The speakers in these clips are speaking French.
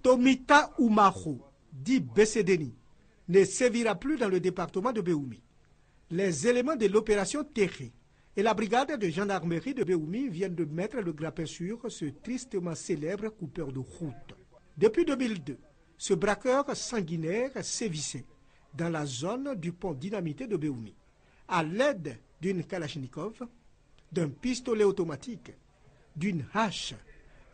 Tomita Oumarou, dit Bessédéni, ne sévira plus dans le département de Béoumi. Les éléments de l'opération Terré et la brigade de gendarmerie de Béoumi viennent de mettre le grappin sur ce tristement célèbre coupeur de route. Depuis 2002, ce braqueur sanguinaire sévissait dans la zone du pont dynamité de Béoumi. À l'aide d'une Kalachnikov, d'un pistolet automatique, d'une hache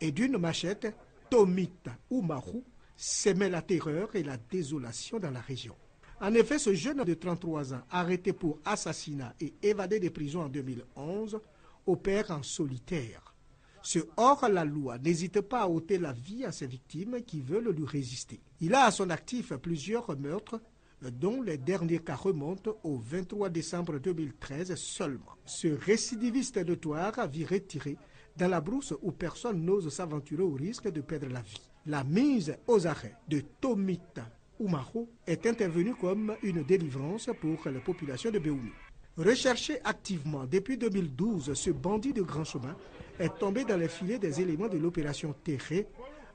et d'une machette, Tomita Oumarou sèmait la terreur et la désolation dans la région. En effet, ce jeune de 33 ans, arrêté pour assassinat et évadé des prisons en 2011, opère en solitaire. Ce hors-la-loi n'hésite pas à ôter la vie à ses victimes qui veulent lui résister. Il a à son actif plusieurs meurtres, dont les derniers cas remontent au 23 décembre 2013 seulement. Ce récidiviste notoire vit retiré dans la brousse où personne n'ose s'aventurer au risque de perdre la vie. La mise aux arrêts de Tomita Oumarou est intervenue comme une délivrance pour la population de Béoumi. Recherché activement depuis 2012, ce bandit de grand chemin est tombé dans les filets des éléments de l'opération Terré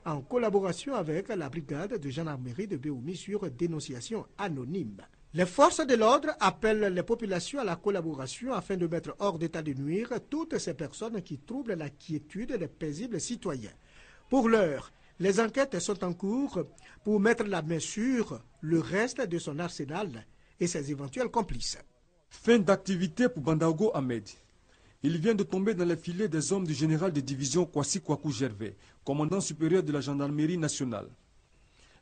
en collaboration avec la brigade de gendarmerie de Béoumi sur dénonciation anonyme. Les forces de l'ordre appellent les populations à la collaboration afin de mettre hors d'état de nuire toutes ces personnes qui troublent la quiétude des paisibles citoyens. Pour l'heure, les enquêtes sont en cours pour mettre la main sur le reste de son arsenal et ses éventuels complices. Fin d'activité pour Bandaogo Ahmed. Il vient de tomber dans les filets des hommes du général de division Kwasi Kwaku Gervais, commandant supérieur de la gendarmerie nationale.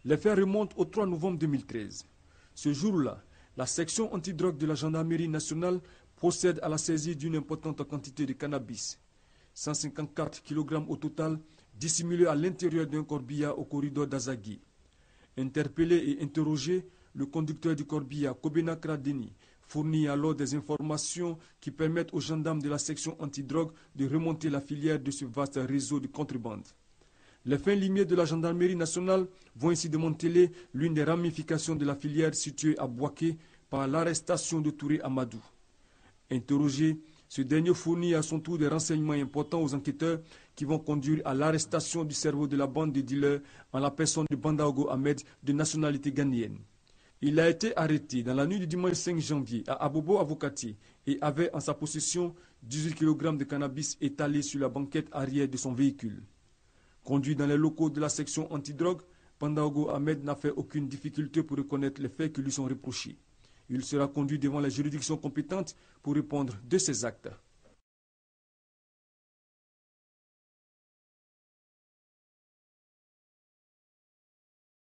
Les faits remontent au 3 novembre 2013. Ce jour-là, la section antidrogue de la gendarmerie nationale procède à la saisie d'une importante quantité de cannabis. 154 kg au total, dissimulés à l'intérieur d'un corbillard au corridor d'Azagui. Interpellé et interrogé, le conducteur du corbillard, Kobena Kradeni, fournit alors des informations qui permettent aux gendarmes de la section antidrogue de remonter la filière de ce vaste réseau de contrebande. Les fins limiers de la gendarmerie nationale vont ainsi démanteler l'une des ramifications de la filière située à Bouaké par l'arrestation de Touré Amadou. Interrogé, ce dernier fournit à son tour des renseignements importants aux enquêteurs qui vont conduire à l'arrestation du cerveau de la bande de dealers en la personne de Bandaogo Ahmed de nationalité ghanéenne. Il a été arrêté dans la nuit du dimanche 5 janvier à Abobo Avokati et avait en sa possession 18 kg de cannabis étalés sur la banquette arrière de son véhicule. Conduit dans les locaux de la section antidrogue, Bandaogo Ahmed n'a fait aucune difficulté pour reconnaître les faits qui lui sont reprochés. Il sera conduit devant les juridictions compétentes pour répondre de ses actes.